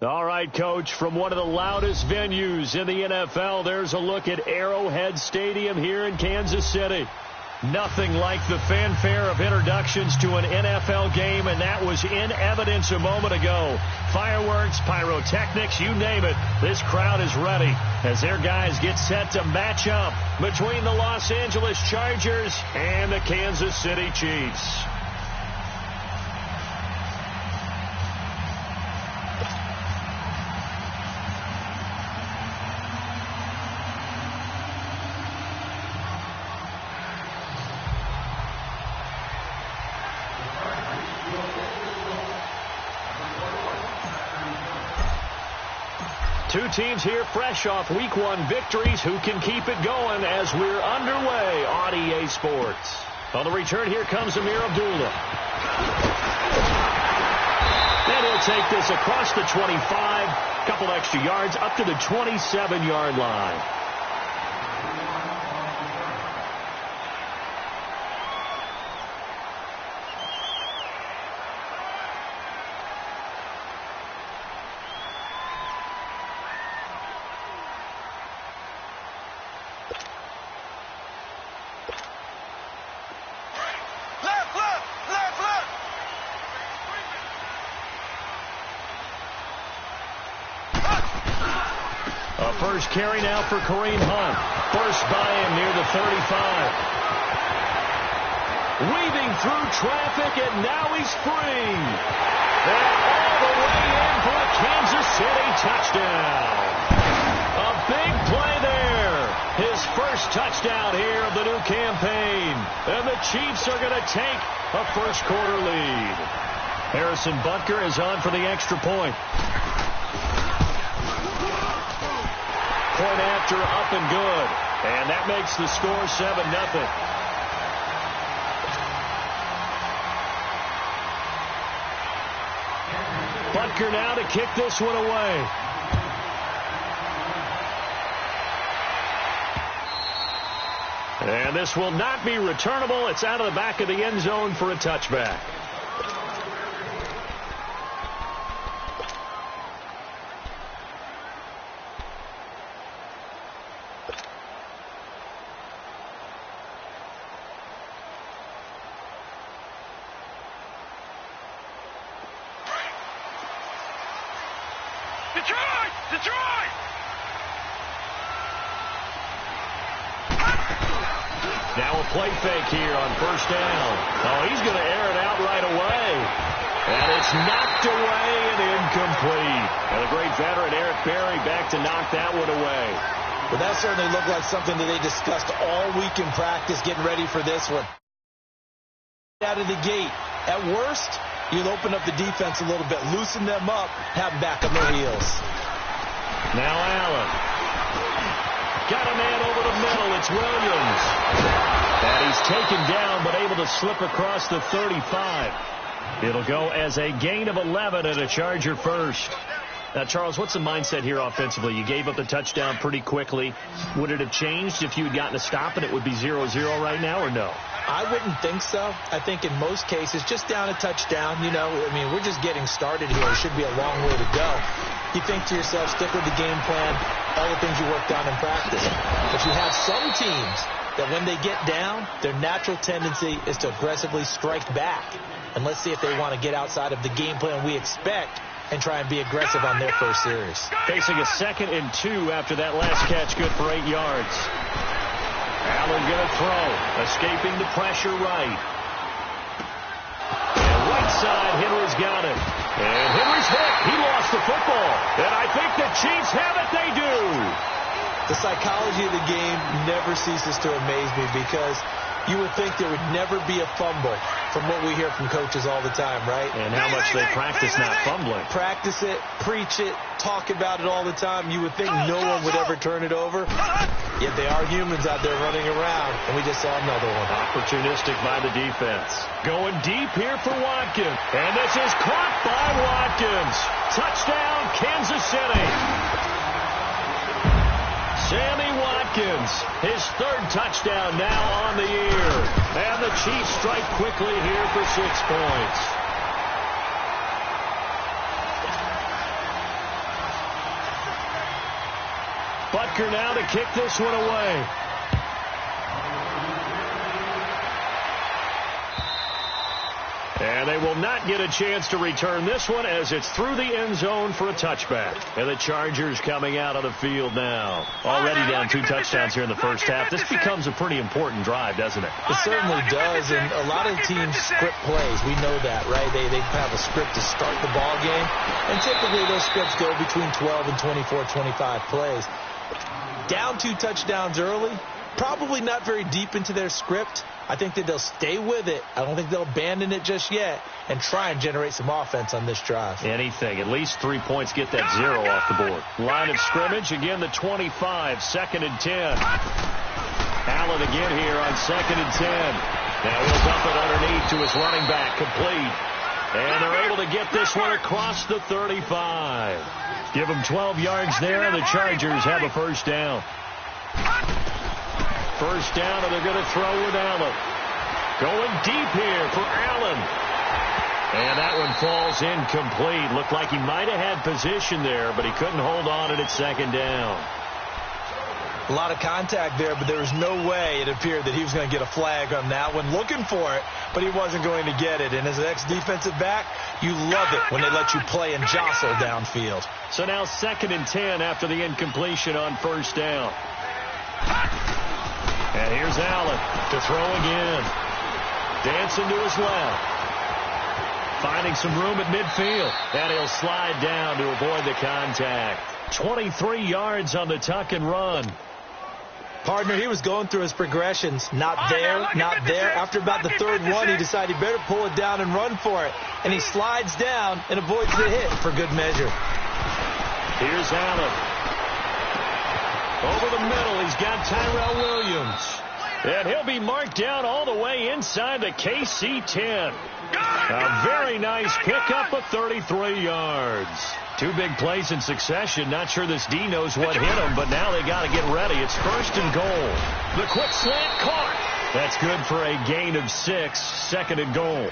All right, Coach, from one of the loudest venues in the NFL, there's a look at Arrowhead Stadium here in Kansas City. Nothing like the fanfare of introductions to an NFL game, and that was in evidence a moment ago. Fireworks, pyrotechnics, you name it. This crowd is ready as their guys get set to match up between the Los Angeles Chargers and the Kansas City Chiefs. Two teams here fresh off Week 1 victories. Who can keep it going as we're underway on EA Sports? On the return, here comes Amir Abdullah. And he'll take this across the 25. Couple extra yards up to the 27-yard line. First carry now for Kareem Hunt. First by him near the 35. Weaving through traffic, and now he's free. And all the way in for a Kansas City touchdown. A big play there. His first touchdown here of the new campaign. And the Chiefs are going to take a first-quarter lead. Harrison Butker is on for the extra point. Point after, up and good. And that makes the score 7-0. Butker now to kick this one away. And this will not be returnable. It's out of the back of the end zone for a touchback. Detroit! Now a play fake here on first down. Oh, he's going to air it out right away. And it's knocked away and incomplete. And the great veteran Eric Berry back to knock that one away. Well, that certainly looked like something that they discussed all week in practice, getting ready for this one. Out of the gate. At worst, you'll open up the defense a little bit, loosen them up, have them back on their heels. Now Allen. Got a man over the middle. It's Williams. And he's taken down, but able to slip across the 35. It'll go as a gain of 11 and a Charger first. Now, Charles, what's the mindset here offensively? You gave up the touchdown pretty quickly. Would it have changed if you had gotten a stop and it would be 0-0 right now, or no? I wouldn't think so. I think in most cases, just down a touchdown, you know, I mean, we're just getting started here. It should be a long way to go. You think to yourself, stick with the game plan, all the things you worked on in practice. But you have some teams that when they get down, their natural tendency is to aggressively strike back. And let's see if they want to get outside of the game plan we expect and try and be aggressive on their first series. Facing a 2nd and 2 after that last catch, good for 8 yards. Allen going to throw, escaping the pressure right. And right side, Henry's got it. And Henry's hit. He lost the football. And I think the Chiefs have it. They do. The psychology of the game never ceases to amaze me because you would think there would never be a fumble from what we hear from coaches all the time, right? And how much they practice not fumbling. Practice it, preach it, talk about it all the time. You would think no one would ever turn it over. Yet they are humans out there running around, and we just saw another one. Opportunistic by the defense. Going deep here for Watkins. And this is caught by Watkins. Touchdown, Kansas City. Sammy Watkins, his 3rd touchdown now on the year. And the Chiefs strike quickly here for 6 points. Butker now to kick this one away. And they will not get a chance to return this one as it's through the end zone for a touchback. And the Chargers coming out of the field now. Already down 2 touchdowns here in the first half. This becomes a pretty important drive, doesn't it? It certainly does, and a lot of teams script plays. We know that, right? They have a script to start the ball game, and typically those scripts go between 12 and 24, 25 plays. Down 2 touchdowns early, probably not very deep into their script. I think that they'll stay with it. I don't think they'll abandon it just yet and try and generate some offense on this drive. Anything. At least 3 points. Get that 0 off the board. Line of scrimmage. Again, the 25. 2nd and 10. Allen again here on 2nd and 10. Now he'll dump it underneath to his running back. Complete. And they're able to get this one across the 35. Give them 12 yards there, and the Chargers have a first down. First down, and they're going to throw with Allen. Going deep here for Allen. And that one falls incomplete. Looked like he might have had position there, but he couldn't hold on it at 2nd down. A lot of contact there, but there was no way it appeared that he was going to get a flag on that one. Looking for it, but he wasn't going to get it. And as an ex-defensive back, you love it when they let you play and jostle downfield. So now 2nd and 10 after the incompletion on first down. And here's Allen to throw again. Dancing to his left. Finding some room at midfield. And he'll slide down to avoid the contact. 23 yards on the tuck and run. Partner, he was going through his progressions. Not there, not there. After about the 3rd one, he decided he better pull it down and run for it. And he slides down and avoids the hit for good measure. Here's Allen. Over the middle, he's got Tyrell Williams. And he'll be marked down all the way inside the KC-10. A very nice pickup of 33 yards. 2 big plays in succession. Not sure this D knows what hit him, but now they got to get ready. It's 1st and goal. The quick slant caught. That's good for a gain of 6. 2nd and goal.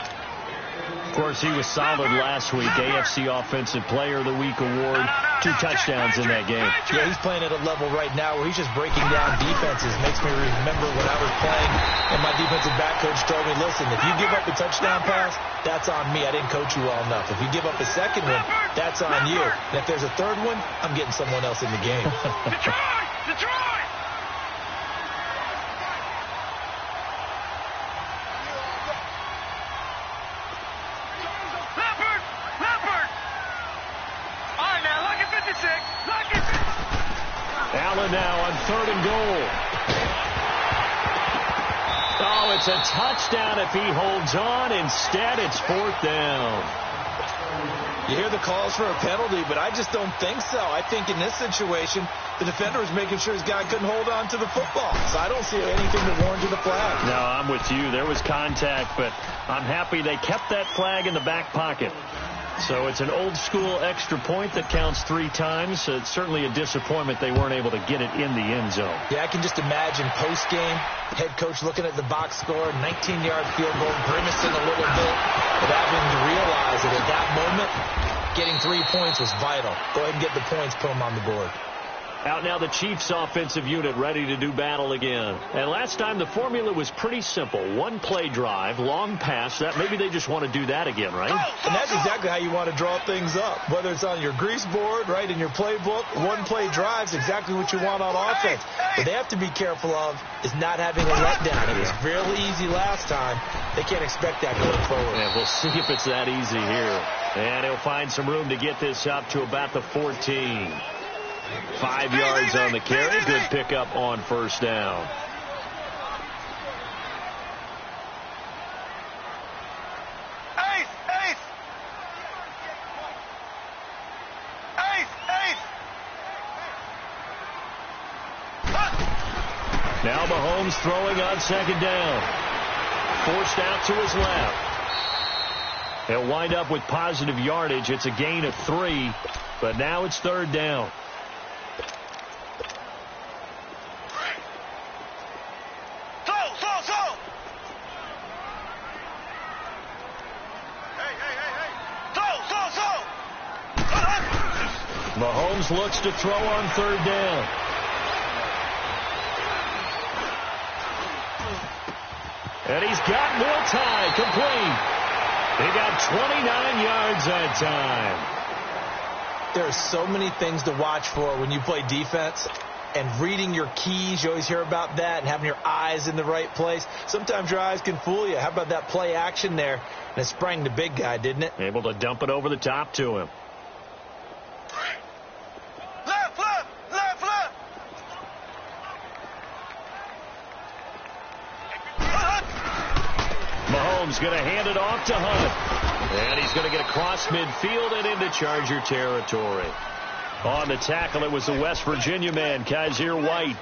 Of course, he was solid last week. AFC Offensive Player of the Week award. 2 touchdowns in that game. Yeah, he's playing at a level right now where he's just breaking down defenses. Makes me remember when I was playing and my defensive back coach told me, listen, if you give up a touchdown pass, that's on me. I didn't coach you well enough. If you give up a 2nd one, that's on you. And if there's a 3rd one, I'm getting someone else in the game. Detroit! Allen now on 3rd and goal. Oh, it's a touchdown if he holds on. Instead, it's 4th down. You hear the calls for a penalty, but I just don't think so. I think in this situation, the defender was making sure his guy couldn't hold on to the football. So I don't see anything to warrant the flag. No, I'm with you. There was contact, but I'm happy they kept that flag in the back pocket. So it's an old-school extra point that counts 3 times. It's certainly a disappointment they weren't able to get it in the end zone. Yeah, I can just imagine post-game, head coach looking at the box score, 19-yard field goal, grimacing a little bit, but having to realize that at that moment, getting 3 points was vital. Go ahead and get the points, put them on the board. Out now the Chiefs offensive unit ready to do battle again. And last time the formula was pretty simple. 1-play drive, long pass. That maybe they just want to do that again, right? And that's exactly how you want to draw things up. Whether it's on your grease board, right, in your playbook, 1-play drive is exactly what you want on offense. What they have to be careful of is not having a letdown. It was fairly easy last time. They can't expect that going forward. Yeah, we'll see if it's that easy here. And he'll find some room to get this up to about the 14. 5 yards on the carry. Good pickup on first down. Now Mahomes throwing on 2nd down. Forced out to his left. He'll wind up with positive yardage. It's a gain of 3, but now it's 3rd down. Mahomes looks to throw on 3rd down. And he's got Miltei complete. He got 29 yards that time. There are so many things to watch for when you play defense. And reading your keys, you always hear about that, and having your eyes in the right place. Sometimes your eyes can fool you. How about that play action there? And it sprang the big guy, didn't it? Able to dump it over the top to him. Left, left, left, left. Mahomes going to hand it off to Hunt. And he's going to get across midfield and into Charger territory. On the tackle, it was the West Virginia man, Kaiser White.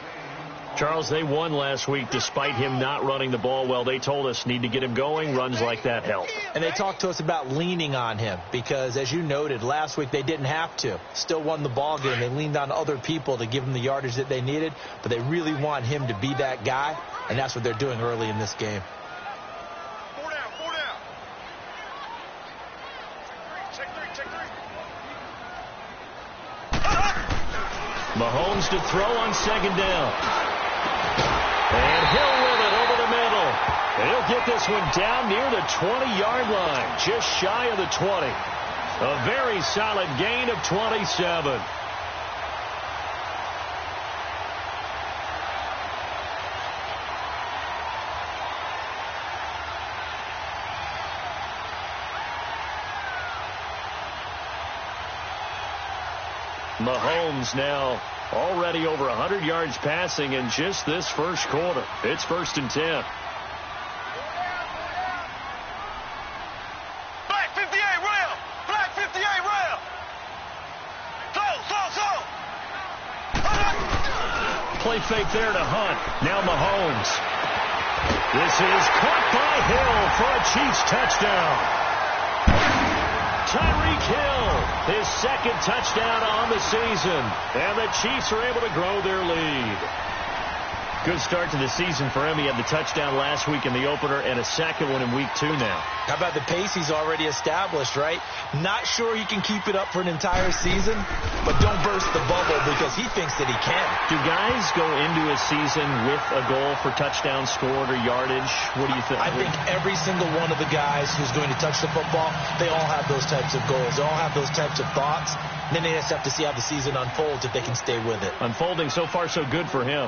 Charles, they won last week despite him not running the ball well. They told us need to get him going. Runs like that help. And they talked to us about leaning on him because, as you noted, last week they didn't have to. Still won the ball game. They leaned on other people to give them the yardage that they needed, but they really want him to be that guy, and that's what they're doing early in this game. Four down, four down. Check three, check three. Mahomes to throw on second down. And he'll with it over the middle. And he'll get this one down near the 20-yard line, just shy of the 20. A very solid gain of 27. Mahomes now already over 100 yards passing in just this first quarter. It's 1st and 10. Black 58 rail. Black 58 rail. Slow. Play fake there to Hunt. Now Mahomes. This is caught by Hill for a Chiefs touchdown. Tyreek Hill, his second touchdown on the season. And the Chiefs are able to grow their lead. Good start to the season for him. He had the touchdown last week in the opener and a second one in week 2 now. How about the pace he's already established, right? Not sure he can keep it up for an entire season, but don't burst the bubble because he thinks that he can. Do guys go into a season with a goal for touchdowns scored or yardage? What do you think? I think every single one of the guys who's going to touch the football, they all have those types of goals. They all have those types of thoughts. And then they just have to see how the season unfolds if they can stay with it. Unfolding so far so good for him.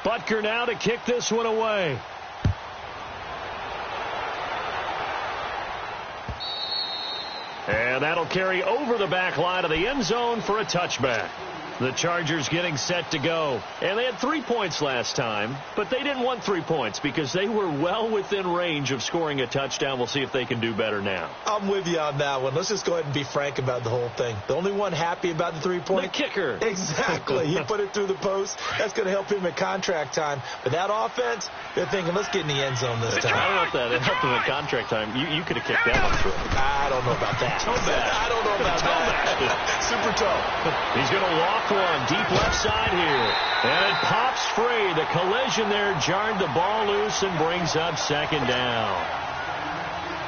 Butker now to kick this one away. And that'll carry over the back line of the end zone for a touchback. The Chargers getting set to go. And they had 3 points last time, but they didn't want 3 points because they were well within range of scoring a touchdown. We'll see if they can do better now. I'm with you on that one. Let's just go ahead and be frank about the whole thing. The only one happy about the 3-point? The kicker. Exactly. He put it through the post. That's going to help him at contract time. But that offense, they're thinking, let's get in the end zone this time. I don't know if that helped him at contract time. You could have kicked that one through. I don't know about that. I don't know about that. Super tough. He's going to walk one deep left side here. And it pops free. The collision there jarred the ball loose and brings up second down.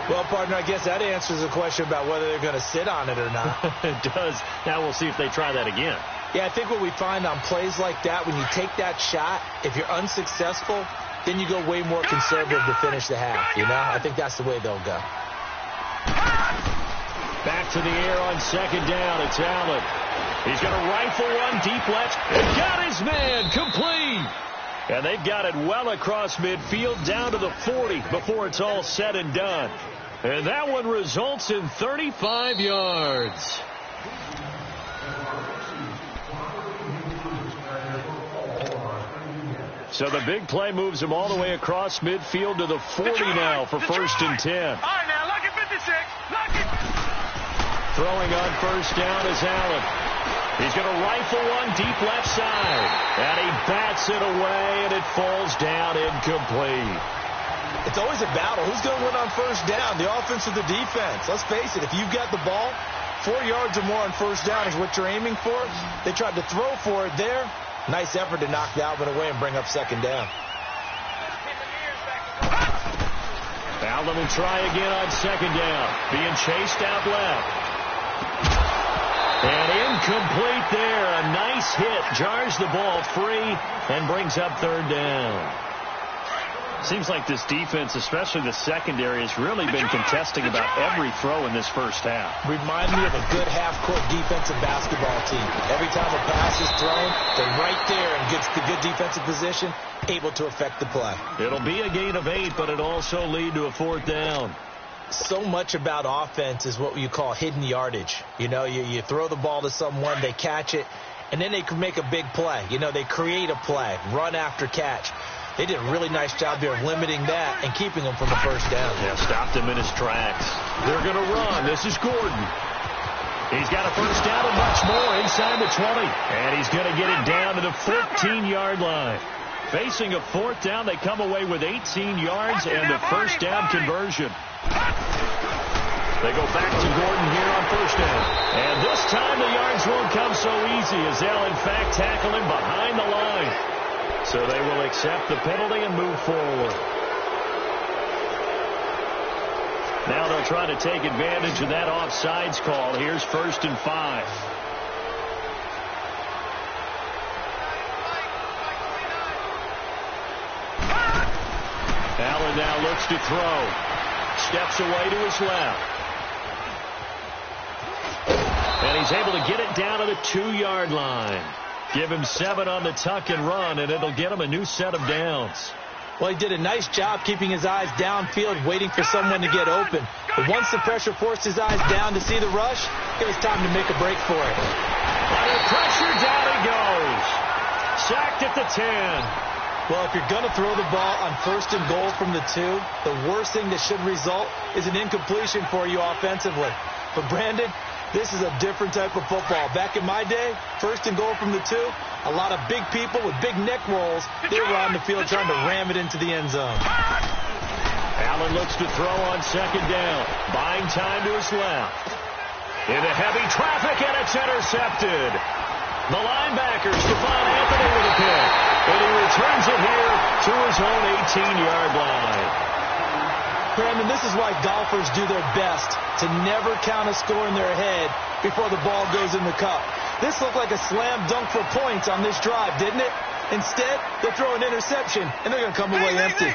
Well, partner, I guess that answers the question about whether they're going to sit on it or not. It does. Now we'll see if they try that again. Yeah, I think what we find on plays like that, when you take that shot, if you're unsuccessful, then you go way more conservative to finish the half, you know? I think that's the way they'll go. Back to the air on second down. It's Allen. He's going to rifle one deep left. And got his man complete. And they've got it well across midfield down to the 40 before it's all said and done. And that one results in 35 yards. So the big play moves him all the way across midfield to the 40 now for 1st and 10. All right, now, lock it 56. Lock it. Throwing on first down is Allen. He's going to rifle one deep left side. And he bats it away, and it falls down incomplete. It's always a battle. Who's going to win on first down, the offense or the defense? Let's face it, if you've got the ball, 4 yards or more on first down is what you're aiming for. They tried to throw for it there. Nice effort to knock Alvin away and bring up second down. Allen will try again on second down. Being chased out left. And incomplete there. A nice hit. Jars the ball free and brings up third down. Seems like this defense, especially the secondary, has really been contesting about every throw in this first half. Remind me of a good half-court defensive basketball team. Every time a pass is thrown, they're right there and gets the good defensive position, able to affect the play. It'll be a gain of 8, but it'll also lead to a fourth down. So much about offense is what you call hidden yardage. You know, you throw the ball to someone, they catch it, and then they can make a big play. You know, they create a play, run after catch. They did a really nice job there of limiting that and keeping him from the first down. Yeah, stopped him in his tracks. They're going to run. This is Gordon. He's got a first down and much more inside the 20. And he's going to get it down to the 14-yard line. Facing a fourth down, they come away with 18 yards and the first down conversion. They go back to Gordon here on first down. And this time the yards won't come so easy as they'll, in fact, tackle him behind the line. So they will accept the penalty and move forward. Now they'll try to take advantage of that offsides call. Here's 1st and 5. Allen now looks to throw. Steps away to his left. And he's able to get it down to the 2-yard line. Give him 7 on the tuck and run, and it'll get him a new set of downs. Well, he did a nice job keeping his eyes downfield, waiting for someone to get open. But once the pressure forced his eyes down to see the rush, it was time to make a break for it. Under pressure, down he goes. Sacked at the 10. Well, if you're going to throw the ball on 1st and goal from the 2, the worst thing that should result is an incompletion for you offensively. But Brandon, this is a different type of football. Back in my day, 1st and goal from the 2, a lot of big people with big neck rolls. They were on the field trying to ram it into the end zone. Allen looks to throw on 2nd down. Buying time to his left. Into heavy traffic, and it's intercepted. The linebacker, Stephon Anthony, with a pick. And he returns it here to his own 18-yard line. Brandon, this is why golfers do their best to never count a score in their head before the ball goes in the cup. This looked like a slam dunk for points on this drive, didn't it? Instead, they throw an interception, and they're going to come away empty.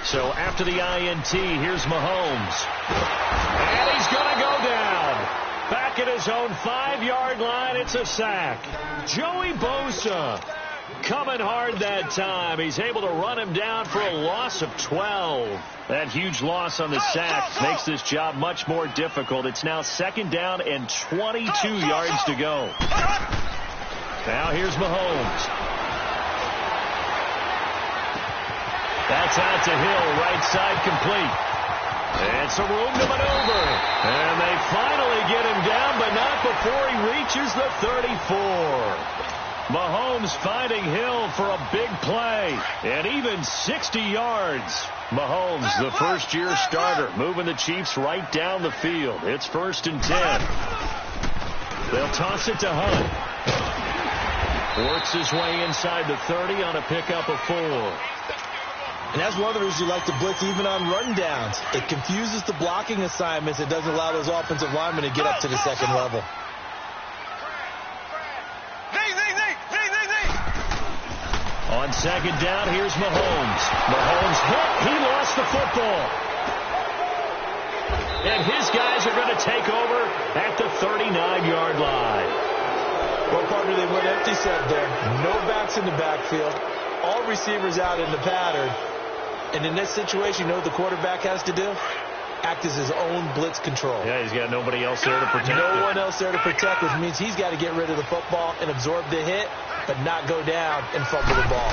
So after the INT, here's Mahomes. And he's going to go down. Back at his own 5-yard line, it's a sack. Joey Bosa coming hard that time. He's able to run him down for a loss of 12. That huge loss on the sack makes this job much more difficult. It's now 2nd down and 22 yards to go. Now here's Mahomes. That's out to Hill, right side complete. And some room to maneuver. And they finally get him down, but not before he reaches the 34. Mahomes finding Hill for a big play. And even 60 yards. Mahomes, the first-year starter, moving the Chiefs right down the field. It's 1st and 10. They'll toss it to Hunt. Works his way inside the 30 on a pickup of 4. And that's one of the reasons you like to blitz even on run downs. It confuses the blocking assignments. It doesn't allow those offensive linemen to get up to the 2nd level. On 2nd down, here's Mahomes. Mahomes hit. He lost the football. And his guys are going to take over at the 39-yard line. Well, partner, they went empty set there. No backs in the backfield. All receivers out in the pattern. And in this situation, you know what the quarterback has to do? Act as his own blitz control. Yeah, he's got nobody else there to protect. No one else there to protect, which means he's got to get rid of the football and absorb the hit, but not go down and fumble the ball.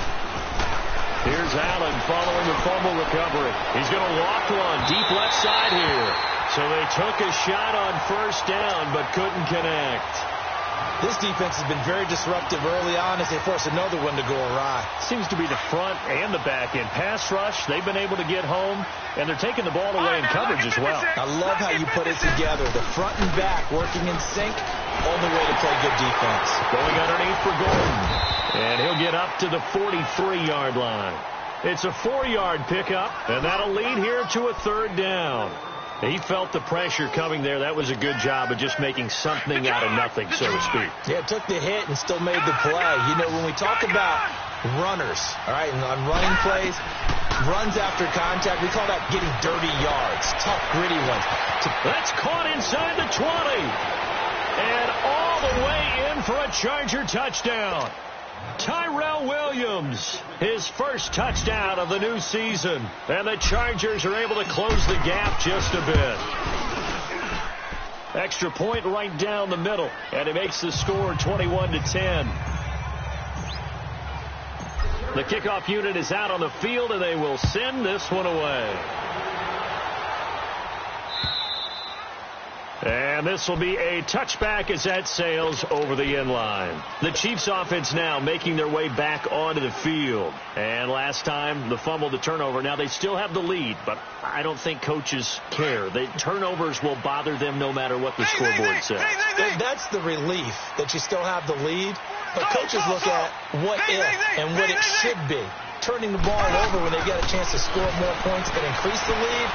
Here's Allen following the fumble recovery. He's going to walk one deep left side here. So they took a shot on 1st down, but couldn't connect. This defense has been very disruptive early on as they force another one to go awry. Seems to be the front and the back end. Pass rush, they've been able to get home, and they're taking the ball away in coverage as well. I love how you put it together. The front and back working in sync. Only way to play good defense. Going underneath for Gordon. And he'll get up to the 43-yard line. It's a 4-yard pickup, and that'll lead here to a 3rd down. He felt the pressure coming there. That was a good job of just making something out of nothing, so to speak. Yeah, took the hit and still made the play. You know, when we talk about runners, all right, and on running plays, runs after contact, we call that getting dirty yards, tough, gritty ones. That's caught inside the 20. And all the way in for a Charger touchdown. Tyrell Williams, his first touchdown of the new season. And the Chargers are able to close the gap just a bit. Extra point right down the middle. And it makes the score 21-10. The kickoff unit is out on the field, and they will send this one away. And this will be a touchback as that sails over the end line. The Chiefs offense now making their way back onto the field. And last time, the fumble, the turnover. Now they still have the lead, but I don't think coaches care. The turnovers will bother them no matter what the scoreboard says. That's the relief that you still have the lead. But coaches look at what if and what it should be. Turning the ball over when they get a chance to score more points and increase the lead,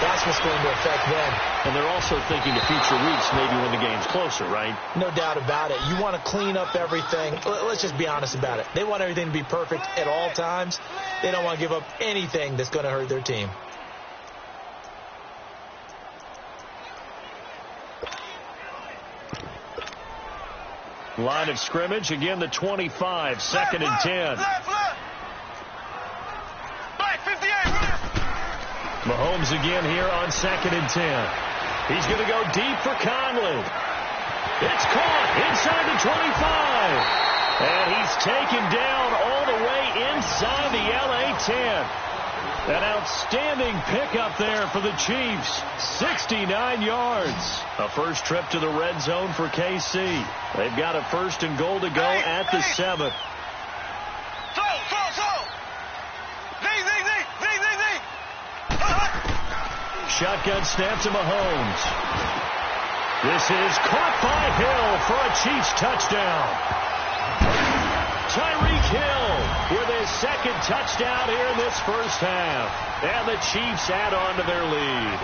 that's what's going to affect them. And they're also thinking to future weeks, maybe when the game's closer, right? No doubt about it. You want to clean up everything. Let's just be honest about it. They want everything to be perfect at all times. They don't want to give up anything that's going to hurt their team. Line of scrimmage, again the 25, 2nd and 10. Mahomes again here on 2nd and 10. He's going to go deep for Conley. It's caught inside the 25. And he's taken down all the way inside the LA 10. An outstanding pickup there for the Chiefs. 69 yards. A first trip to the red zone for KC. They've got a 1st and goal to go at the 7. Shotgun snap to Mahomes. This is caught by Hill for a Chiefs touchdown. Tyreek Hill with his 2nd touchdown here in this first half. And the Chiefs add on to their lead.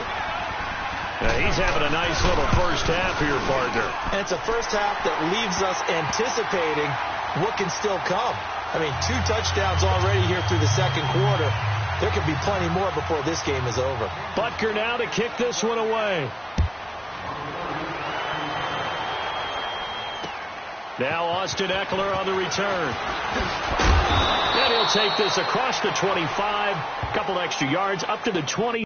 He's having a nice little first half here, partner. And it's a first half that leaves us anticipating what can still come. I mean, 2 touchdowns already here through the 2nd quarter. There could be plenty more before this game is over. Butker now to kick this one away. Now Austin Eckler on the return. And he'll take this across the 25. A couple extra yards up to the 20.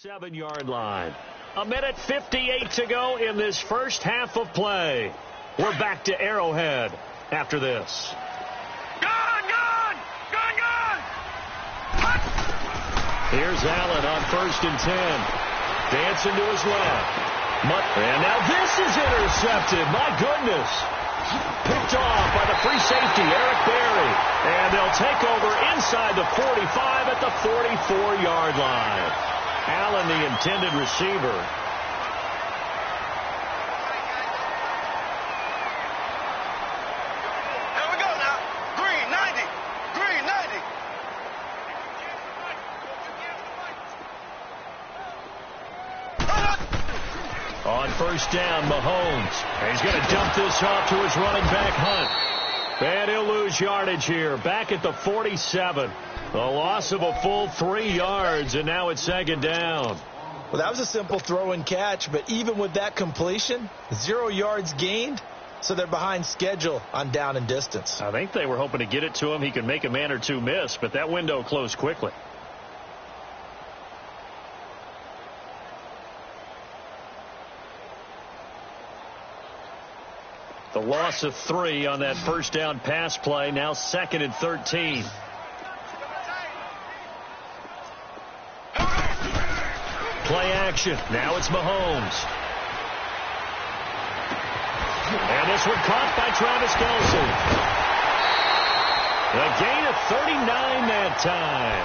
Seven-yard line. 1:58 to go in this first half of play. We're back to Arrowhead after this. Gun! Here's Allen on 1st and 10. Dancing to his left. And now this is intercepted. My goodness. Picked off by the free safety, Eric Berry. And they'll take over inside the 45 at the 44-yard line. Allen, the intended receiver. Here we go now. Green, 90. Green, 90. On 1st down, Mahomes. And he's going to dump this off to his running back, Hunt. And he'll lose yardage here. Back at the 47. A loss of a full 3 yards, and now it's second down. Well, that was a simple throw and catch, but even with that completion, 0 yards gained, so they're behind schedule on down and distance. I think they were hoping to get it to him. He could make a man or two miss, but that window closed quickly. The loss of 3 on that first down pass play. Now 2nd and 13. Play action. Now it's Mahomes. And this one caught by Travis Kelce. A gain of 39 that time.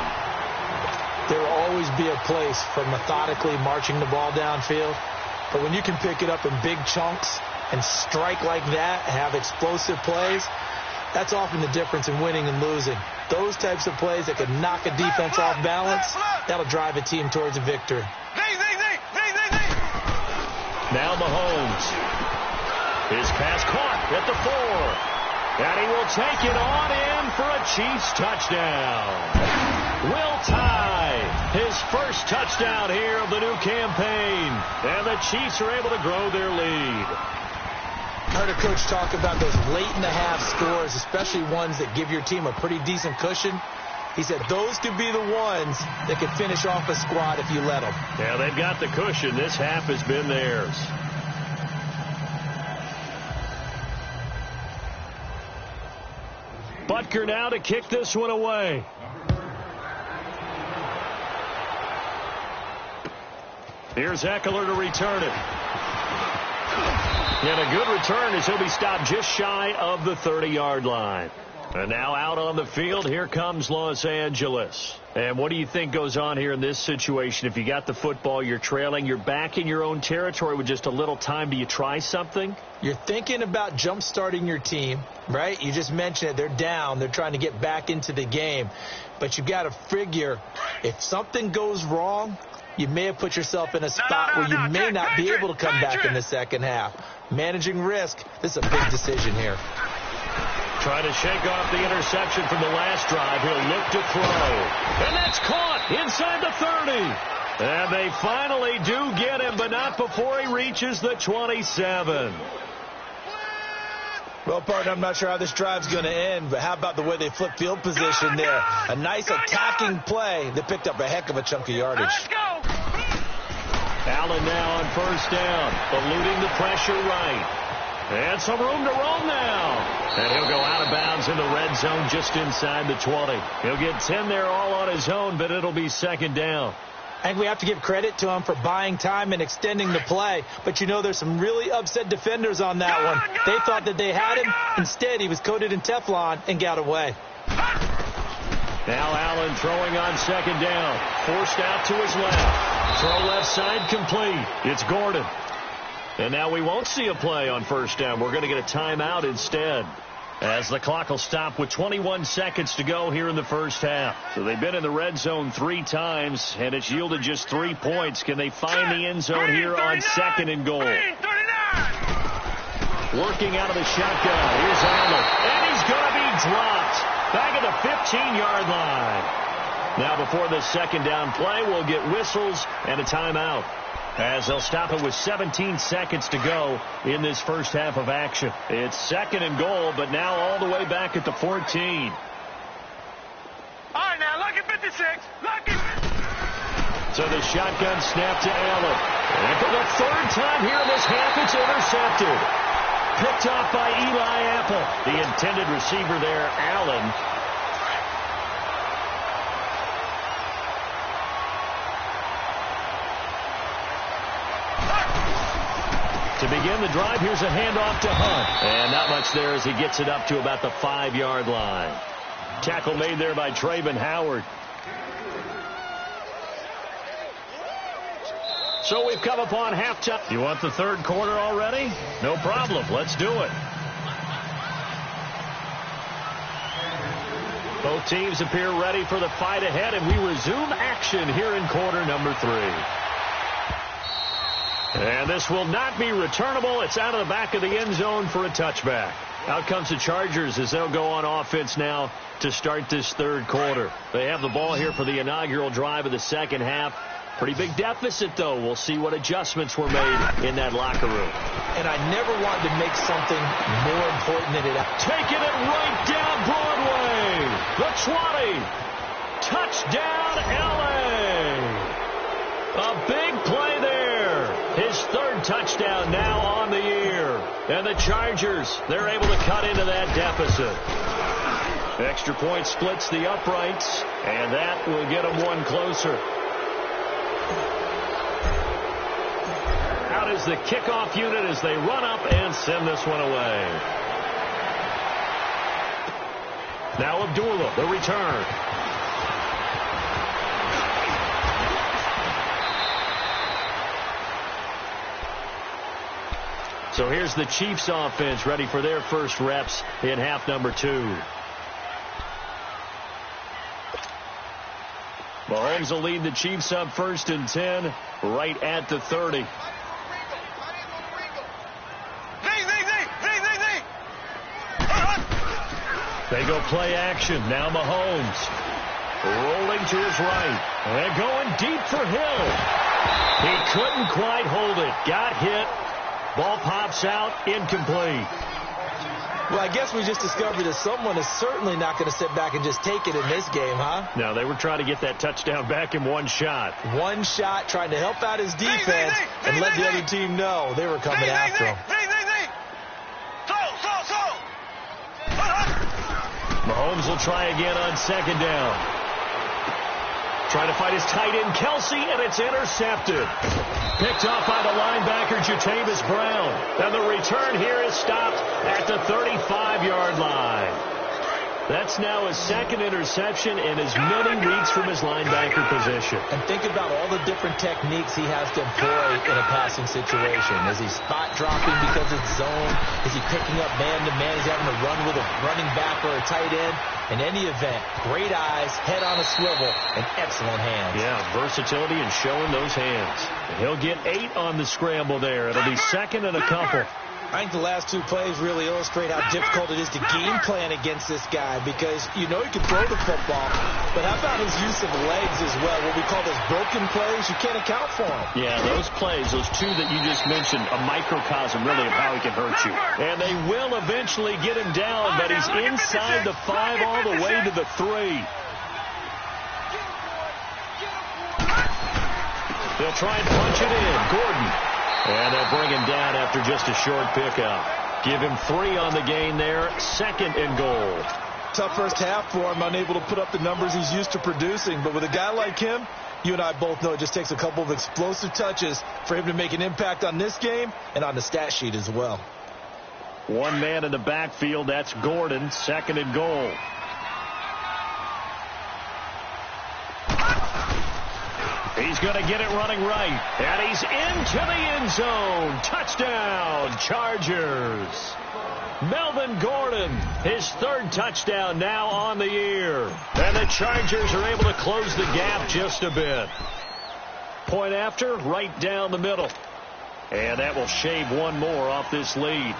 There will always be a place for methodically marching the ball downfield. But when you can pick it up in big chunks and strike like that, have explosive plays, that's often the difference in winning and losing. Those types of plays that can knock a defense off balance, that'll drive a team towards a victory. Now Mahomes. His pass caught at the 4. And he will take it on in for a Chiefs touchdown. Will Tye, his first touchdown here of the new campaign. And the Chiefs are able to grow their lead. I heard a coach talk about those late-in-the-half scores, especially ones that give your team a pretty decent cushion. He said those could be the ones that could finish off a squad if you let them. Yeah, they've got the cushion. This half has been theirs. Butker now to kick this one away. Here's Eckler to return it. And a good return as he'll be stopped just shy of the 30-yard line. And now out on the field, here comes Los Angeles. And what do you think goes on here in this situation? If you got the football, you're trailing, you're back in your own territory with just a little time. Do you try something? You're thinking about jump-starting your team, right? You just mentioned it. They're down. They're trying to get back into the game. But you got to figure if something goes wrong, you may have put yourself in a spot where you may not be able to come back in the second half. Managing risk, this is a big decision here. Trying to shake off the interception from the last drive. He'll look to throw. And that's caught inside the 30. And they finally do get him, but not before he reaches the 27. Well, partner, I'm not sure how this drive's going to end, but how about the way they flip field position there? A nice attacking play that picked up a heck of a chunk of yardage. Allen now on first down, eluding the pressure right. And some room to roam now. And he'll go out of bounds in the red zone just inside the 20. He'll get 10 there all on his own, but it'll be second down. I think we have to give credit to him for buying time and extending the play. But, you know, there's some really upset defenders on that one. They thought that they had him. Instead, he was coated in Teflon and got away. Now Allen throwing on second down. Forced out to his left. Throw left side complete. It's Gordon. And now we won't see a play on first down. We're going to get a timeout instead, as the clock will stop with 21 seconds to go here in the first half. So they've been in the red zone 3 times, and it's yielded just 3 points. Can they find the end zone here on second and goal? Working out of the shotgun. Here's Allen. And he's going to be dropped back at the 15-yard line. Now before the second down play, we'll get whistles and a timeout, as they'll stop it with 17 seconds to go in this first half of action. It's second and goal, but now all the way back at the 14. All right, now, look at 56. Look at 56. So the shotgun snap to Allen. And for the 3rd time here in this half, it's intercepted. Picked off by Eli Apple. The intended receiver there, Allen. To begin the drive, here's a handoff to Hunt. And not much there as he gets it up to about the 5-yard line. Tackle made there by Trayvon Howard. So we've come upon halftime. You want the third quarter already? No problem. Let's do it. Both teams appear ready for the fight ahead, and we resume action here in quarter number 3. And this will not be returnable. It's out of the back of the end zone for a touchback. Out comes the Chargers as they'll go on offense now to start this third quarter. They have the ball here for the inaugural drive of the second half. Pretty big deficit, though. We'll see what adjustments were made in that locker room. And I never wanted to make something more important than it. Taking it right down Broadway. The 20. Touchdown, L.A. A big play there. His third touchdown now on the year. And the Chargers, they're able to cut into that deficit. Extra point splits the uprights, and that will get them one closer. Out is the kickoff unit as they run up and send this one away. Now Abdullah, the return. So here's the Chiefs offense ready for their first reps in half number 2. Mahomes will lead the Chiefs up 1st and 10 right at the 30. They go play action. Now Mahomes rolling to his right and going deep for Hill. He couldn't quite hold it. Got hit. Ball pops out, incomplete. Well, I guess we just discovered that someone is certainly not going to sit back and just take it in this game, huh? No, they were trying to get that touchdown back in one shot. One shot, trying to help out his defense and let the other team know they were coming after him. Mahomes will try again on 2nd down. Trying to fight his tight end, Kelsey, and it's intercepted. Picked off by the linebacker, Jatavis Brown. And the return here is stopped at the 35-yard line. That's now his 2nd interception in as many weeks from his linebacker position. And think about all the different techniques he has to employ in a passing situation. Is he spot dropping because it's zone? Is he picking up man-to-man? Is he having to run with a running back or a tight end? In any event, great eyes, head on a swivel, and excellent hands. Yeah, versatility and showing those hands. And he'll get 8 on the scramble there. It'll be 2nd and a couple. I think the last 2 plays really illustrate how difficult it is to game plan against this guy because you know he can throw the football, but how about his use of legs as well? What we call those broken plays, you can't account for them. Yeah, those plays, those 2 that you just mentioned, a microcosm really of how he can hurt you. And they will eventually get him down, but he's inside the 5 all the way to the 3. They'll try and punch it in. Gordon. And they'll bring him down after just a short pickup. Give him 3 on the gain there. 2nd and goal. Tough first half for him, unable to put up the numbers he's used to producing. But with a guy like him, you and I both know it just takes a couple of explosive touches for him to make an impact on this game and on the stat sheet as well. One man in the backfield, that's Gordon. 2nd and goal. He's going to get it running right. And he's into the end zone. Touchdown, Chargers. Melvin Gordon, his 3rd touchdown now on the year. And the Chargers are able to close the gap just a bit. Point after, right down the middle. And that will shave 1 more off this lead.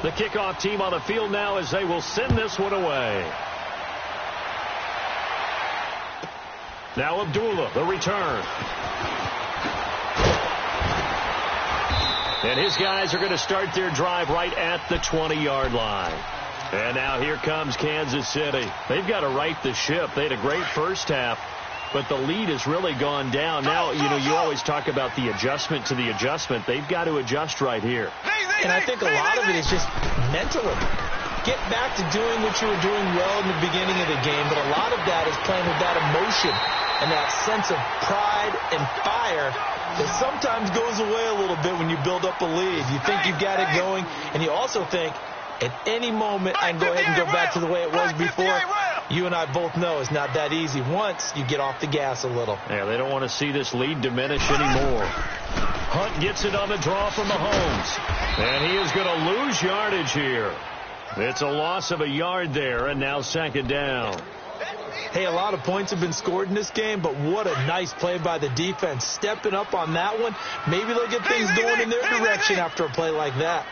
The kickoff team on the field now as they will send this one away. Now Abdullah, the return. And his guys are going to start their drive right at the 20-yard line. And now here comes Kansas City. They've got to right the ship. They had a great first half, but the lead has really gone down. Now, you know, you always talk about the adjustment to the adjustment. They've got to adjust right here. And I think a lot of it is just mentally. Get back to doing what you were doing well in the beginning of the game, but a lot of that is playing with that emotion and that sense of pride and fire that sometimes goes away a little bit when you build up a lead. You think you've got it going, and you also think at any moment I can go ahead and go back to the way it was before. You and I both know it's not that easy once you get off the gas a little. Yeah, they don't want to see this lead diminish anymore. Hunt gets it on the draw from Mahomes, and he is going to lose yardage here. It's a loss of a yard there, and now 2nd down. Hey, a lot of points have been scored in this game, but what a nice play by the defense. Stepping up on that one, maybe they'll get things going in their direction after a play like that.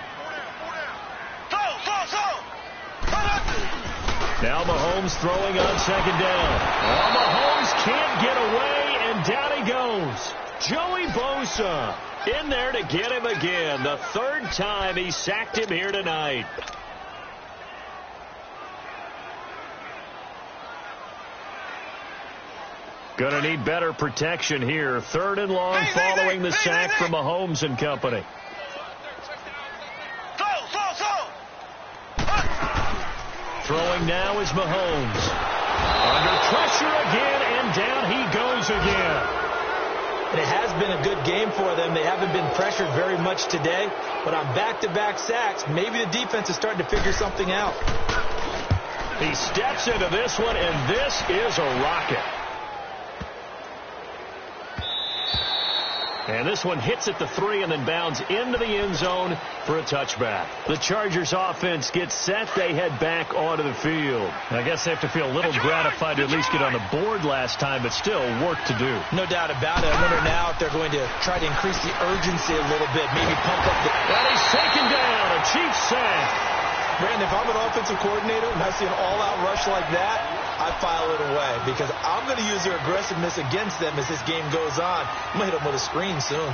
Now Mahomes throwing on second down. Oh, Mahomes can't get away, and down he goes. Joey Bosa in there to get him again. The third time he sacked him here tonight. Going to need better protection here. Third and long following the sack from Mahomes and company. Throwing now is Mahomes. Under pressure again, and down he goes again. And it has been a good game for them. They haven't been pressured very much today. But on back-to-back sacks, maybe the defense is starting to figure something out. He steps into this one, and this is a rocket. And this one hits at the 3 and then bounds into the end zone for a touchback. The Chargers offense gets set. They head back onto the field. I guess they have to feel a little gratified to at least get on the board last time, but still work to do. No doubt about it. I wonder now if they're going to try to increase the urgency a little bit, maybe pump up the... And he's taken down. A Chiefs sack. Brandon, if I'm an offensive coordinator and I see an all-out rush like that, I file it away because I'm going to use their aggressiveness against them as this game goes on. I'm going to hit them with a screen soon.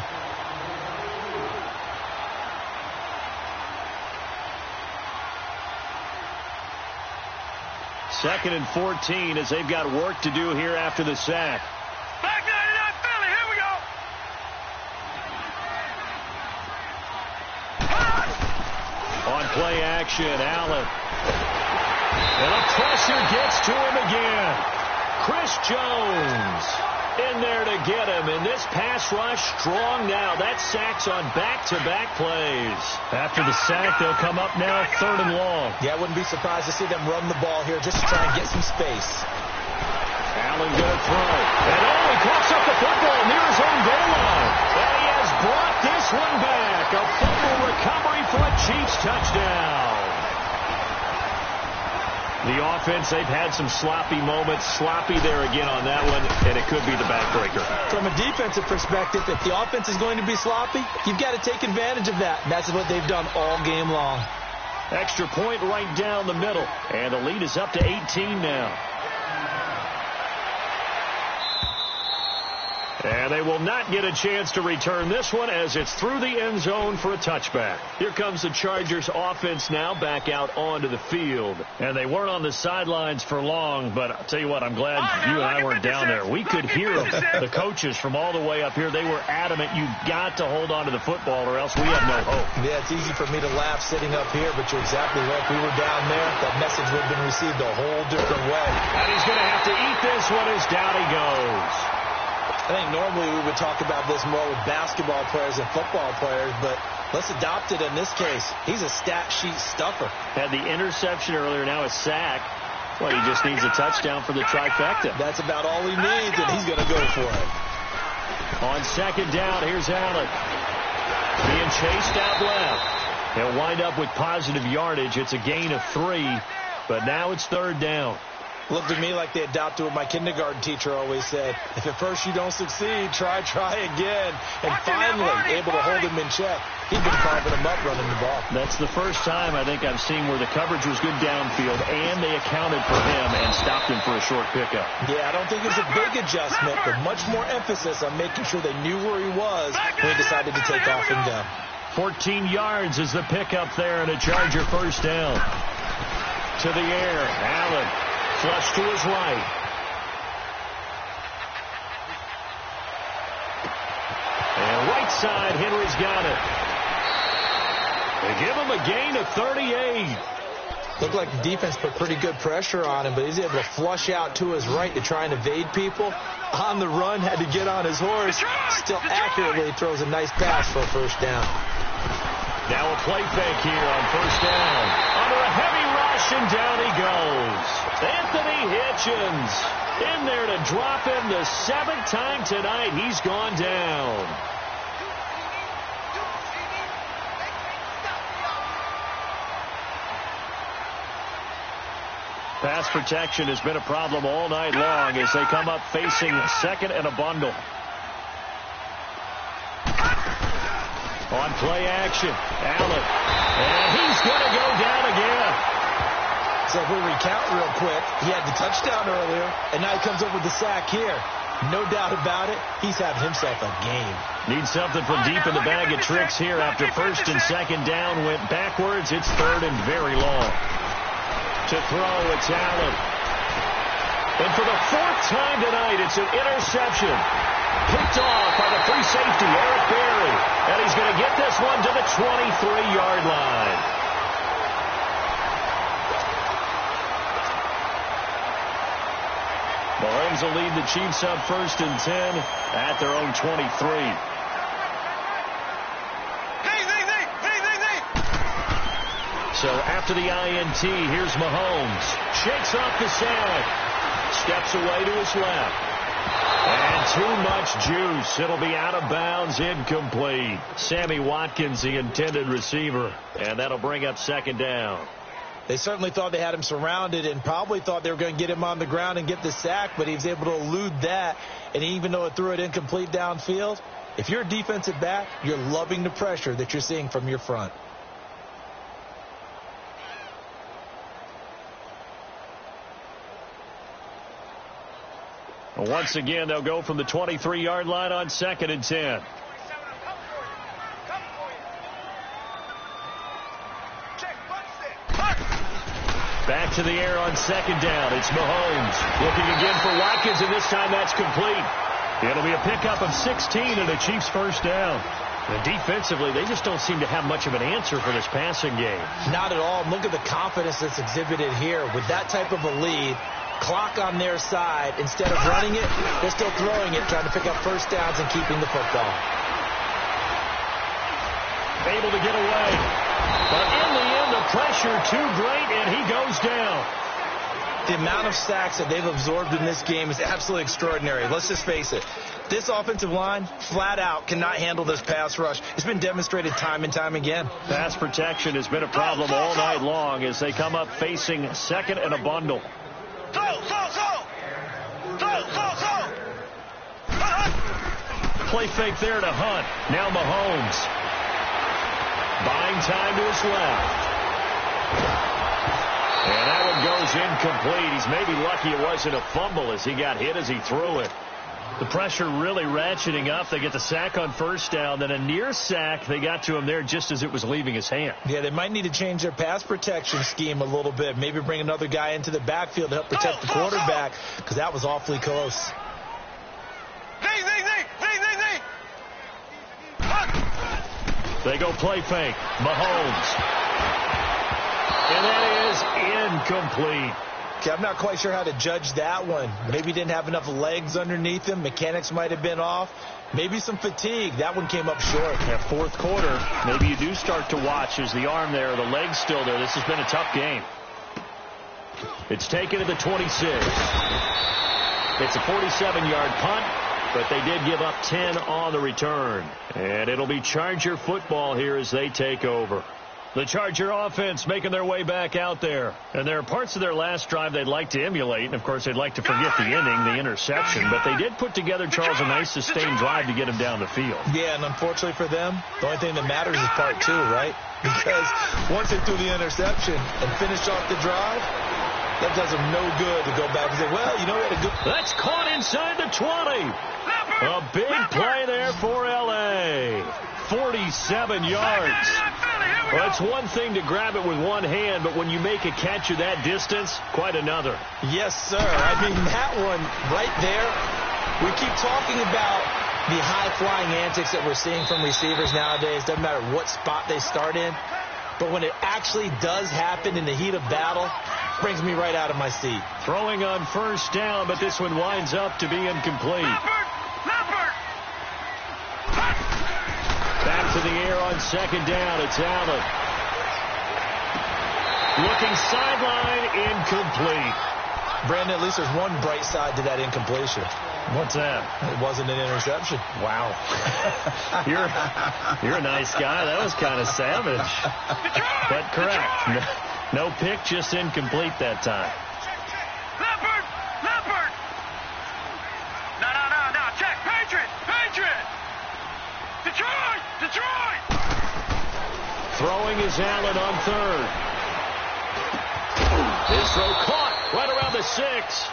Second and 14 as they've got work to do here after the sack. Back 99 Philly, here we go. On play action, Allen. And the pressure gets to him again. Chris Jones in there to get him. And this pass rush strong now. That sack's on back-to-back plays. After the sack, they'll come up now third and long. Yeah, I wouldn't be surprised to see them run the ball here just to try and get some space. Allen going to throw. And he pops up the football near his own goal line. And he has brought this one back. A fumble recovery for a Chiefs touchdown. The offense, they've had some sloppy moments. Sloppy there again on that one, and it could be the backbreaker. From a defensive perspective, if the offense is going to be sloppy, you've got to take advantage of that. And that's what they've done all game long. Extra point right down the middle, and the lead is up to 18 now. And they will not get a chance to return this one as it's through the end zone for a touchback. Here comes the Chargers offense now back out onto the field. And they weren't on the sidelines for long, but I'll tell you what, I'm glad you and I weren't down there. We could hear the coaches from all the way up here. They were adamant, you've got to hold on to the football or else we have no hope. Yeah, it's easy for me to laugh sitting up here, but you're exactly right. If we were down there, that message would have been received a whole different way. And he's going to have to eat this one as down he goes. I think normally we would talk about this more with basketball players and football players, but let's adopt it in this case. He's a stat sheet stuffer. Had the interception earlier, now a sack. Well, he just needs a touchdown for the trifecta. That's about all he needs, and he's going to go for it. On second down, here's Allen. Being chased out left. He'll wind up with positive yardage. It's a gain of 3, but now it's third down. Looked to me like they adopted what my kindergarten teacher always said. If at first you don't succeed, try again. And finally, able to hold him in check. He'd been carving him up running the ball. That's the first time I think I've seen where the coverage was good downfield, and they accounted for him and stopped him for a short pickup. Yeah, I don't think it was a big adjustment, but much more emphasis on making sure they knew where he was when he decided to take off and go. 14 yards is the pickup there, and a Charger first down. To the air, Allen. Flush to his right. And right side, Henry's got it. They give him a gain of 38. Looked like the defense put pretty good pressure on him, but he's able to flush out to his right to try and evade people. On the run, had to get on his horse. Still accurately throws a nice pass for a first down. Now a play fake here on first down. Under a heavy rush, and down he goes. Anthony Hitchens in there to drop him the 7th time tonight. He's gone down. Pass protection has been a problem all night long as they come up facing second and a bundle. On play action, Allen. And he's going to go down again. So if we recount real quick, he had the touchdown earlier, and now he comes up with the sack here. No doubt about it, he's having himself a game. Needs something from deep in the bag of tricks here after first and second down went backwards. It's third and very long. To throw, it's Allen. And for the fourth time tonight, it's an interception. Picked off by the free safety, Eric Berry. And he's going to get this one to the 23-yard line. Mahomes will lead the Chiefs up first and 10 at their own 23. So after the INT, here's Mahomes. Shakes off the sack. Steps away to his left. And too much juice. It'll be out of bounds, incomplete. Sammy Watkins, the intended receiver. And that'll bring up second down. They certainly thought they had him surrounded and probably thought they were going to get him on the ground and get the sack, but he was able to elude that. And even though it threw it incomplete downfield, if you're a defensive back, you're loving the pressure that you're seeing from your front. Once again, they'll go from the 23-yard line on second and 10. Back to the air on second down. It's Mahomes looking again for Watkins, and this time that's complete. It'll be a pickup of 16 and a Chiefs first down. And defensively, they just don't seem to have much of an answer for this passing game. Not at all. Look at the confidence that's exhibited here. With that type of a lead, clock on their side, instead of running it, they're still throwing it, trying to pick up first downs and keeping the football. Able to get away. But in the end, the pressure too great, and he goes down. The amount of sacks that they've absorbed in this game is absolutely extraordinary. Let's just face it. This offensive line, flat out, cannot handle this pass rush. It's been demonstrated time and time again. Pass protection has been a problem all night long as they come up facing second and a bundle. Play fake there to Hunt. Now Mahomes. Buying time to his left. And that one goes incomplete. He's maybe lucky it wasn't a fumble as he got hit as he threw it. The pressure really ratcheting up. They get the sack on first down. Then a near sack. They got to him there just as it was leaving his hand. Yeah, they might need to change their pass protection scheme a little bit. Maybe bring another guy into the backfield to help protect the quarterback, because that was awfully close. They go play fake. Mahomes. And that is incomplete. Okay, I'm not quite sure how to judge that one. Maybe he didn't have enough legs underneath him. Mechanics might have been off. Maybe some fatigue. That one came up short. That fourth quarter, maybe you do start to watch as the arm there, the leg's still there. This has been a tough game. It's taken to the 26. It's a 47-yard punt, but they did give up 10 on the return. And it'll be Charger football here as they take over. The Charger offense making their way back out there. And there are parts of their last drive they'd like to emulate. And, of course, they'd like to forget the inning, the interception. But they did put together, Charles, a nice sustained drive to get him down the field. Yeah, and unfortunately for them, the only thing that matters is part two, right? Because once they threw the interception and finished off the drive, that does them no good to go back and say, well, you know what? That's caught inside the 20. A big play there for L.A. 47 yards. Well, it's one thing to grab it with one hand, but when you make a catch of that distance, quite another. Yes, sir. I mean, that one right there, we keep talking about the high-flying antics that we're seeing from receivers nowadays. Doesn't matter what spot they start in. But when it actually does happen in the heat of battle, it brings me right out of my seat. Throwing on first down, but this one winds up to be incomplete. Back to the air on second down. It's Allen. Looking sideline, incomplete. Brandon, at least there's one bright side to that incompletion. What's that? It wasn't an interception. Wow. You're a nice guy. That was kind of savage. But correct. No pick, just incomplete that time. Leopard! No. Check. Patriot! Detroit! Throwing is Allen on third. His throw caught right around the 6.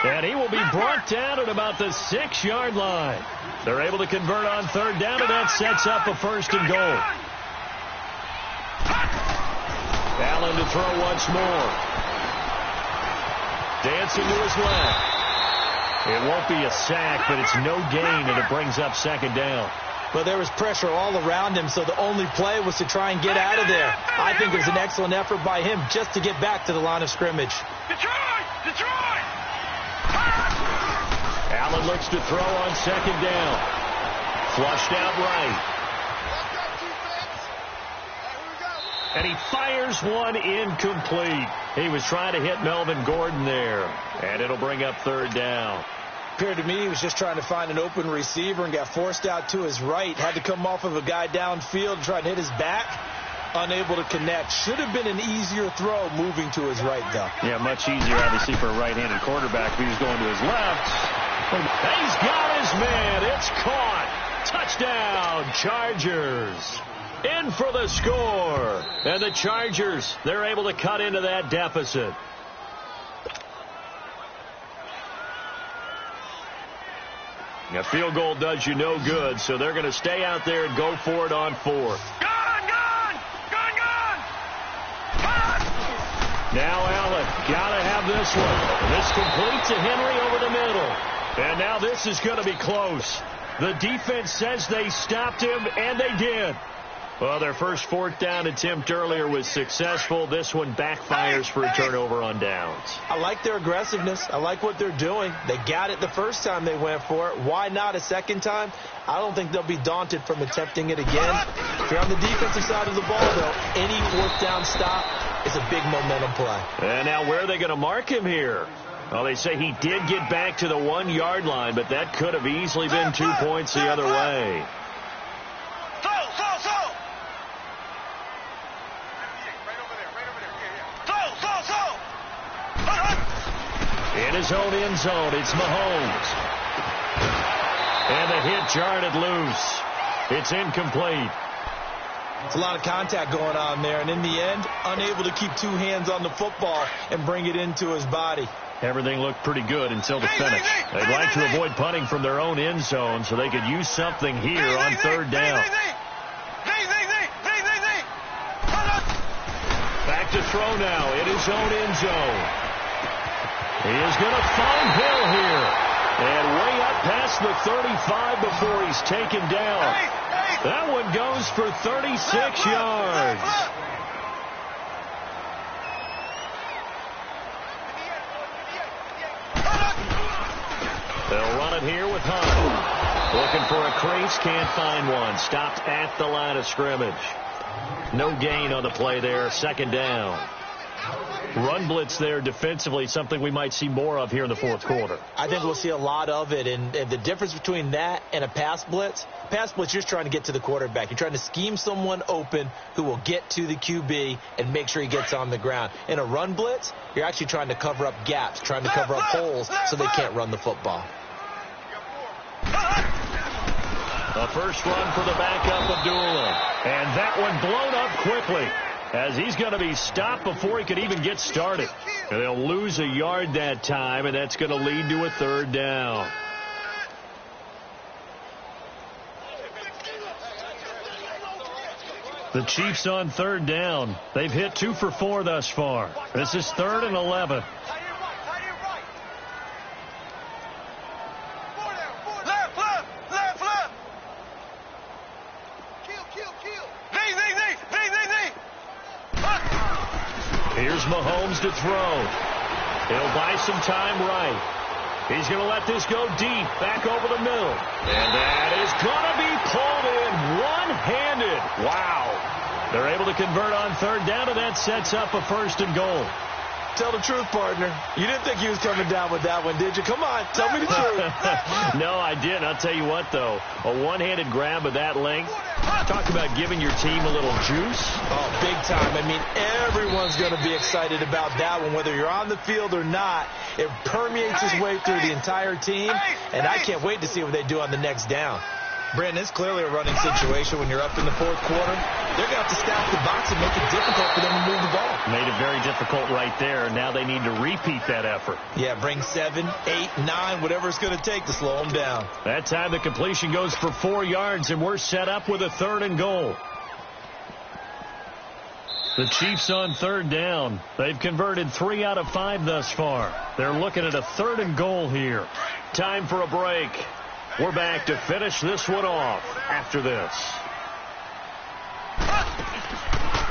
And he will be brought down at about the 6-yard line. They're able to convert on third down, and that sets up a 1st and goal. Allen to throw once more. Dancing to his left. It won't be a sack, but it's no gain, and it brings up 2nd down. Well, there was pressure all around him, so the only play was to try and get out of there. I think it was an excellent effort by him just to get back to the line of scrimmage. Detroit! Allen looks to throw on 2nd down. Flushed out right. And he fires one incomplete. He was trying to hit Melvin Gordon there. And it'll bring up 3rd down. Appeared to me he was just trying to find an open receiver and got forced out to his right. Had to come off of a guy downfield and try to hit his back. Unable to connect. Should have been an easier throw moving to his right, though. Yeah, much easier, obviously, for a right-handed quarterback if he was going to his left. He's got his man. It's caught. Touchdown, Chargers. In for the score. And the Chargers, they're able to cut into that deficit. A field goal does you no good, so they're going to stay out there and go for it on 4th. Now Allen, got to have this one. This complete to Henry over the middle. And now this is going to be close. The defense says they stopped him, and they did. Well, their first 4th down attempt earlier was successful. This one backfires for a turnover on downs. I like their aggressiveness. I like what they're doing. They got it the first time they went for it. Why not a second time? I don't think they'll be daunted from attempting it again. If you're on the defensive side of the ball, though, any 4th down stop is a big momentum play. And now where are they going to mark him here? Well, they say he did get back to the 1-yard line, but that could have easily been 2 points the other way. In his own end zone, it's Mahomes. And the hit jarred it loose. It's incomplete. It's a lot of contact going on there, and in the end, unable to keep 2 hands on the football and bring it into his body. Everything looked pretty good until the finish. They'd like to avoid punting from their own end zone so they could use something here on 3rd down. Back to throw now in his own end zone. He is going to find Hill here. And way up past the 35 before he's taken down. That one goes for 36 yards. They'll run it here with Hunt. Looking for a crease, can't find one. Stopped at the line of scrimmage. No gain on the play there, 2nd down. Run blitz there defensively, something we might see more of here in the 4th quarter. I think we'll see a lot of it, and the difference between that and a pass blitz, you're just trying to get to the quarterback. You're trying to scheme someone open who will get to the QB and make sure he gets on the ground. In a run blitz, you're actually trying to cover up gaps, trying to cover up holes so they can't run the football. The first run for the backup, Abdullah. And that one blown up quickly, as he's going to be stopped before he could even get started. And they'll lose a yard that time, and that's going to lead to a 3rd down. The Chiefs on 3rd down. They've hit 2 for 4 thus far. This is 3rd and 11. Here's Mahomes to throw. He'll buy some time right. He's going to let this go deep, back over the middle. And that is going to be pulled in one-handed. Wow. They're able to convert on 3rd down, and that sets up a 1st and goal. Tell the truth, partner. You didn't think he was coming down with that one, did you? Come on, tell me the truth. No, I didn't. I'll tell you what, though. A one-handed grab of that length. Talk about giving your team a little juice. Oh, big time. I mean, everyone's going to be excited about that one, whether you're on the field or not. It permeates its way through the entire team, and I can't wait to see what they do on the next down. Brandon, it's clearly a running situation when you're up in the fourth quarter. They're going to have to stack the box and make it difficult for them to move the ball. Made it very difficult right there. Now they need to repeat that effort. Yeah, bring 7, 8, 9, whatever it's going to take to slow them down. That time the completion goes for 4 yards, and we're set up with a 3rd and goal. The Chiefs on 3rd down. They've converted 3 out of 5 thus far. They're looking at a 3rd and goal here. Time for a break. We're back to finish this one off after this.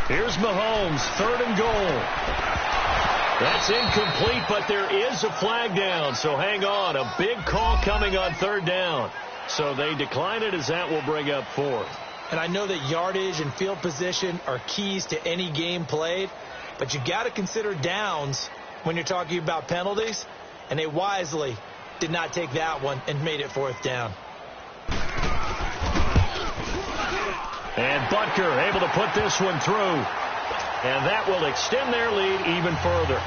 Here's Mahomes, 3rd and goal. That's incomplete, but there is a flag down, so hang on. A big call coming on 3rd down. So they decline it as that will bring up 4th. And I know that yardage and field position are keys to any game played, but you got to consider downs when you're talking about penalties, and they wisely did not take that one and made it 4th down. And Butker able to put this one through, and that will extend their lead even further.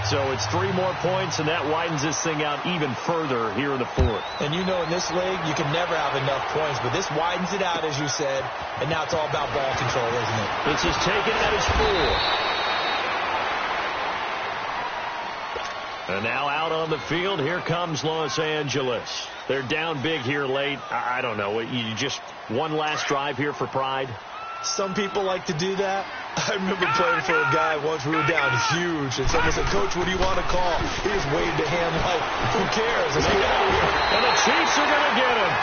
So it's 3 more points, and that widens this thing out even further here in the 4th. And you know in this league, you can never have enough points, but this widens it out, as you said, and now it's all about ball control, isn't it? This is taken at his 4. And now out on the field, here comes Los Angeles. They're down big here late. I don't know. You just one last drive here for pride? Some people like to do that. I remember playing for a guy once. We were down huge, and someone said, "Coach, what do you want to call?" He just waved a hand like, "Who cares? Let's get out of here." And the Chiefs are going to get him.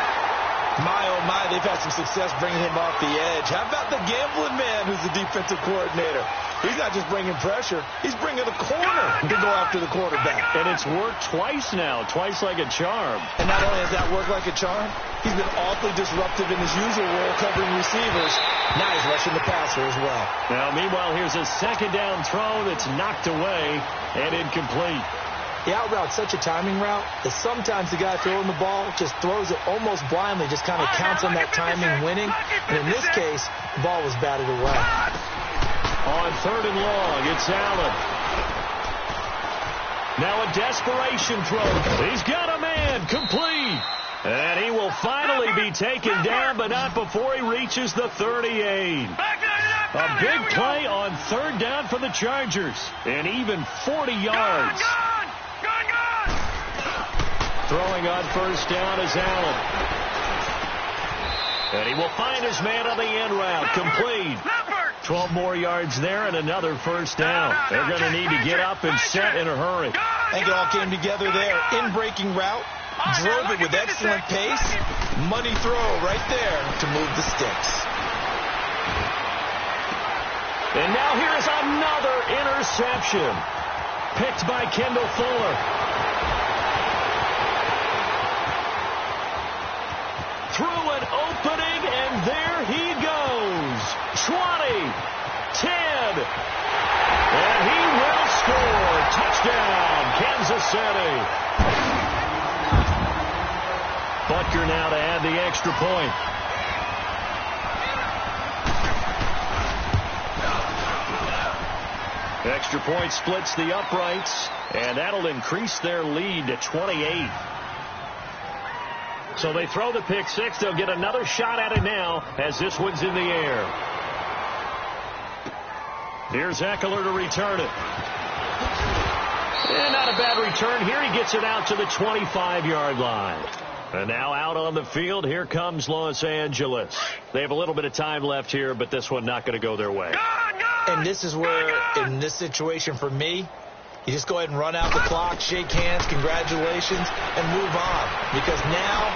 My, oh my, they've had some success bringing him off the edge. How about the gambling man who's the defensive coordinator? He's not just bringing pressure. He's bringing a corner to go after the quarterback. And it's worked twice now, twice like a charm. And not only has that worked like a charm, he's been awfully disruptive in his usual role covering receivers. Now he's rushing the passer as well. Now, meanwhile, here's a 2nd down throw that's knocked away and incomplete. The out route's such a timing route that sometimes the guy throwing the ball just throws it almost blindly, just kind of counts on that timing winning. And in this case, the ball was batted away. On 3rd and long, it's Allen. Now a desperation throw. He's got a man, complete. And he will finally be taken down, but not before he reaches the 38. A big play on 3rd down for the Chargers. And even 40 yards. Throwing on 1st down is Allen. And he will find his man on the end route. Complete. 12 more yards there and another 1st down. They're going to need to get up and set in a hurry. I think it all came together there. In-breaking route. Drove it with excellent pace. Money throw right there to move the sticks. And now here is another interception. Picked by Kendall Fuller. Through an opening, and there he goes. 20, 10, and he will score. Touchdown, Kansas City. Butker now to add the extra point. Extra point splits the uprights, and that'll increase their lead to 28. So they throw the pick 6. They'll get another shot at it now as this one's in the air. Here's Eckler to return it. And not a bad return here. He gets it out to the 25-yard line. And now out on the field, here comes Los Angeles. They have a little bit of time left here, but this one not going to go their way. And this is where, in this situation for me, you just go ahead and run out the clock, shake hands, congratulations, and move on. Because now,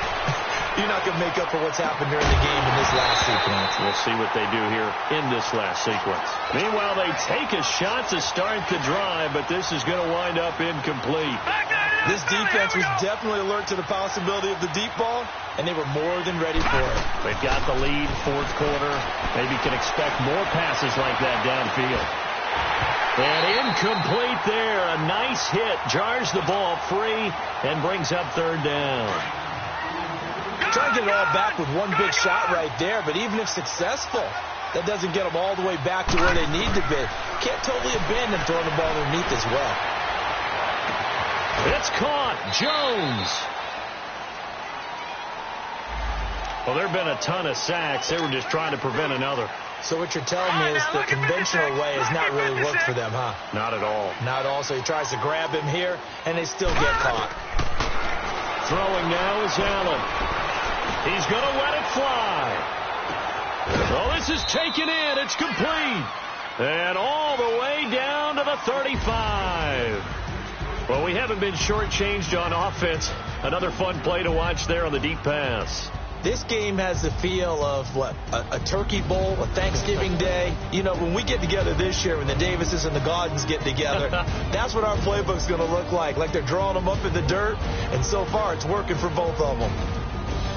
you're not going to make up for what's happened during the game in this last sequence. We'll see what they do here in this last sequence. Meanwhile, they take a shot to start the drive, but this is going to wind up incomplete. This defense was definitely alert to the possibility of the deep ball, and they were more than ready for it. They've got the lead, 4th quarter. Maybe can expect more passes like that downfield. And incomplete there. A nice hit. Jars the ball free and brings up 3rd down. Trying to get it all back with one big shot right there, but even if successful, that doesn't get them all the way back to where they need to be. Can't totally abandon throwing the ball underneath as well. It's caught. Jones. Well, there have been a ton of sacks. They were just trying to prevent another. So what you're telling me is the conventional way has not really worked for them, huh? Not at all. Not at all. So he tries to grab him here, and they still get caught. Throwing now is Allen. He's going to let it fly. Oh, this is taken in. It's complete. And all the way down to the 35. Well, we haven't been shortchanged on offense. Another fun play to watch there on the deep pass. This game has the feel of, what, a turkey bowl, a Thanksgiving day. You know, when we get together this year, when the Davises and the Gaudens get together, that's what our playbook's going to look like they're drawing them up in the dirt, and so far it's working for both of them.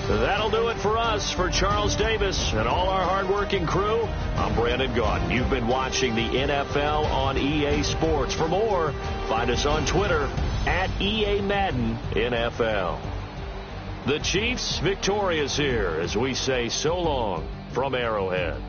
That'll do it for us. For Charles Davis and all our hardworking crew, I'm Brandon Gaudin. You've been watching the NFL on EA Sports. For more, find us on Twitter at EA Madden NFL. The Chiefs victorious here as we say so long from Arrowhead.